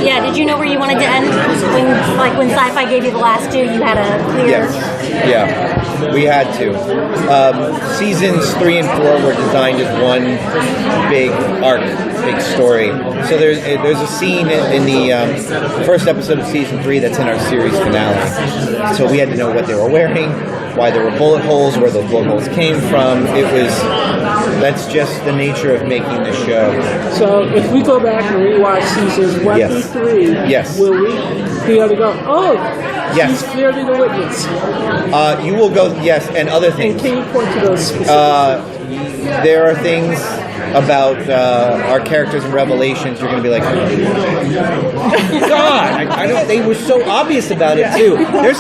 Yeah, did you know where you wanted to end? When Sci-Fi gave you the last two, you had a clear... Yes. Yeah, we had to. Seasons 3 and 4 were designed as one big arc, big story. So there's a scene in the first episode of season 3 that's in our series finale. So we had to know what they were wearing, why there were bullet holes, where those bullet holes came from. That's just the nature of making the show. So if we go back and rewatch seasons 1 through 3, will we be able to go, oh, yes, she's clearly the witness? You will go, yes, and other things. And can you point to those specifics? There are things about our characters in Revelations. You're going to be like, God, I don't. They were so obvious about it too. There's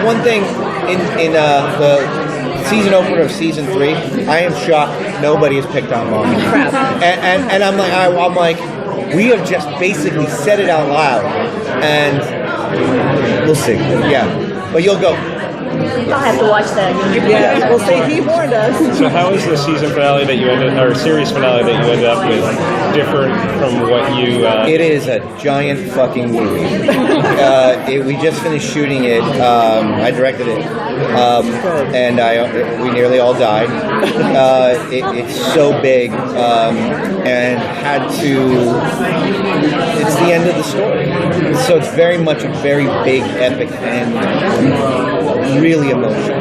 one thing in the season opener of season 3. I am shocked nobody has picked on Mom. And I'm like, we have just basically said it out loud, and we'll see. Yeah, but you'll go. I'll have to watch that. Yeah, we'll see. He warned us. So how is the season finale that you ended, or series finale that you ended up with, different from what you... It is a giant fucking movie. We just finished shooting it. I directed it. And we nearly all died. It's so big, and had to... It's the end of the story. So it's very much a very big, epic end. Really emotional.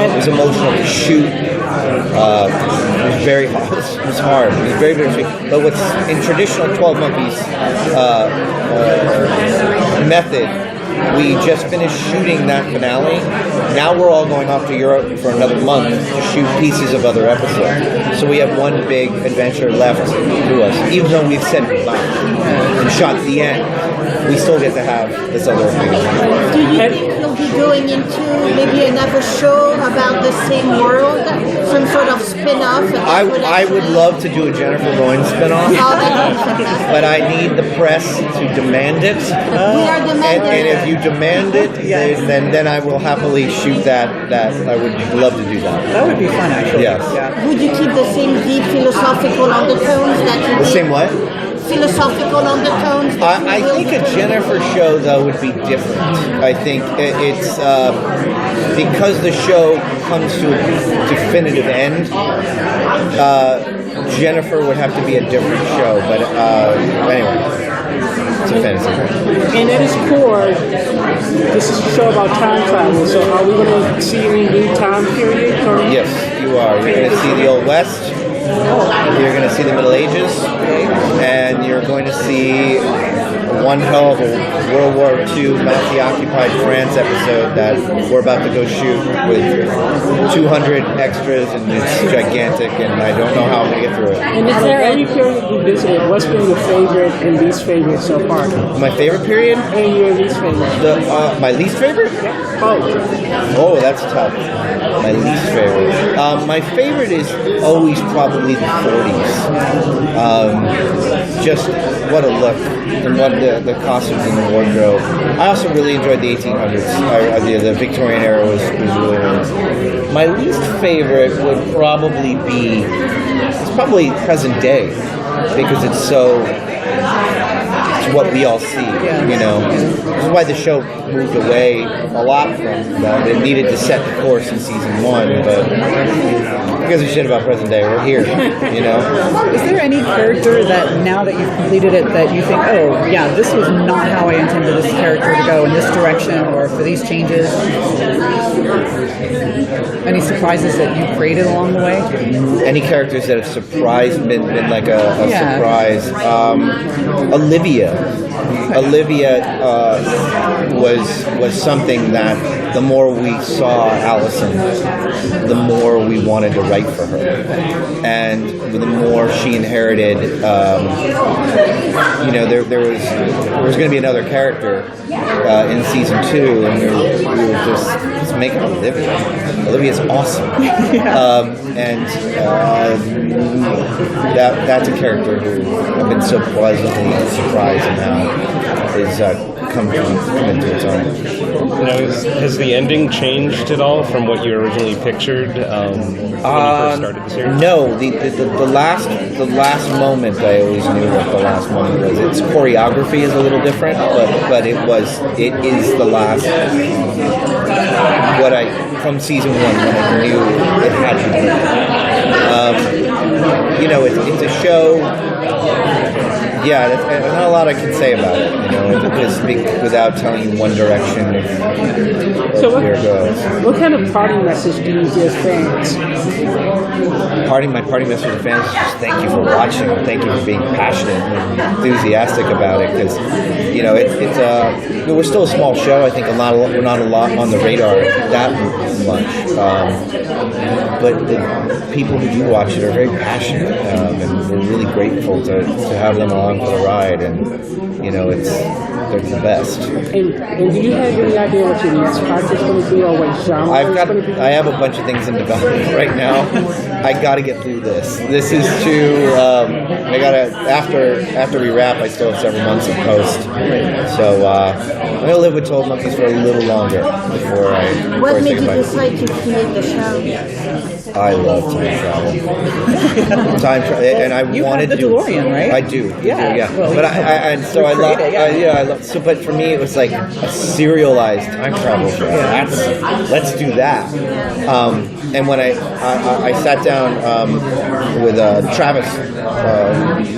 It was emotional to shoot. It was very hard. It was hard. It was very, very sweet. But what's in traditional 12 Monkeys method, we just finished shooting that finale. Now we're all going off to Europe for another month to shoot pieces of other episodes. So we have one big adventure left to us. Even though we've said goodbye and shot the end, we still get to have this other big adventure. Do you think you'll be going into maybe another show about the same world? Some sort of spin-off? I would love to do a Jennifer Lawrence spin-off, but I need the press to demand it. We are demanding and if you demand it, then I will happily shoot that. I would love to do that. That would be fun, actually. Yes. Yeah. Would you keep the same deep philosophical undertones that you The same what? Philosophical undertones? I think a Jennifer show, though, would be different. I think it's because the show comes to a definitive end. Jennifer would have to be a different show, but anyway. It's a fantasy. And at its core, this is a show about time travel. So are we going to see any new time period? Yes, you are. You're going to see the Old West. You're going to see the Middle Ages. And you're going to see one hell of a World War II Nazi-occupied France episode that we're about to go shoot with 200 extras, and it's gigantic, and I don't know how I'm going to get through it. And is there any period you visited? What's been your favorite and least favorite so far? My favorite period? And your least favorite? My least favorite? Oh, that's tough. My least favorite. My favorite is always probably the 40s. Just what a look, and what the costumes and the wardrobe. I also really enjoyed the 1800s. The Victorian era was really nice. My least favorite would probably be, it's probably present day, because it's so, it's what we all see, you know. This is why the show moved away a lot from that. It needed to set the course in season 1, but who gives a shit about present day? We're here, you know. Is there any character that, now that you've completed it, that you think, oh, yeah, this was not how I intended this character to go in this direction, or for these changes? Any surprises that you created along the way? Any characters that have surprised, been like a surprise? Olivia was something that the more we saw Allison, the more we wanted to write for her, and the more she inherited. There was going to be another character in season 2, and we were just making Olivia. Olivia's awesome, that's a character who I've been so pleasantly surprised in how is has come into its own. Now, has the ending changed at all from what you originally pictured when you first started the series? No, the last moment I always knew what the last moment was. Its choreography is a little different, but it is the last. From season 1 when I knew it had to be. It's a show. Yeah, there's not a lot I can say about it, without telling you one direction of where it goes. What kind of party message do you give fans? My party message to fans is just thank you for watching. Thank you for being passionate and enthusiastic about it, because we're still a small show. I think we're not a lot on the radar that much, but the people who do watch it are very passionate, and we're really grateful to have them along for the ride, and they're the best. And do you have any idea what your next project's going to be, or what genre it's going to be? I have a bunch of things in development right now. I got to get through this. This is too. I gotta after we wrap. I still have several months of post, so I'm gonna live with 12 Monkeys for a little longer before I. What made you decide to create the show? I love time travel. And I You wanted have the DeLorean, right? I do. Yeah. Well, but I love. So, but for me, it was like a serialized time travel show. Let's do that. And when I sat down with Travis,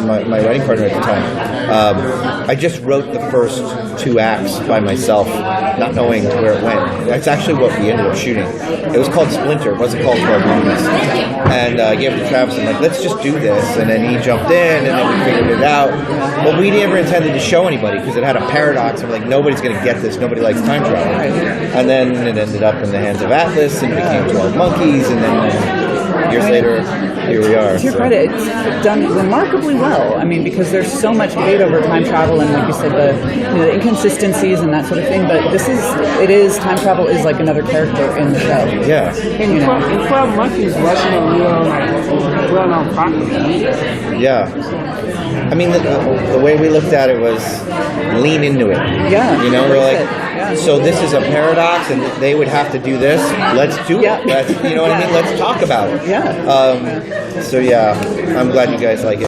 my writing partner at the time, I just wrote the first 2 acts by myself, not knowing where it went. That's actually what we ended up shooting. It was called Splinter. It wasn't called 12 Monkeys. And I gave it to Travis. I'm like, let's just do this. And then he jumped in, and then we figured it out. But we never intended to show anybody because it had a paradox. I'm like, nobody's going to get this. Nobody likes time travel. And then it ended up in the hands of Atlas and became 12 Monkeys. And then years later, here we are. To your credit, it's done remarkably well. I mean, because there's so much debate over time travel and, like you said, the inconsistencies and that sort of thing. But time travel is like another character in the show. Yeah. And 12 Monkeys wasn't a real well-known property. Yeah. I mean, the way we looked at it was lean into it. Yeah. We're like, so this is a paradox, and they would have to do this. Let's do it. Let's, you know what I mean? Let's talk about it. Yeah. So yeah, I'm glad you guys like it.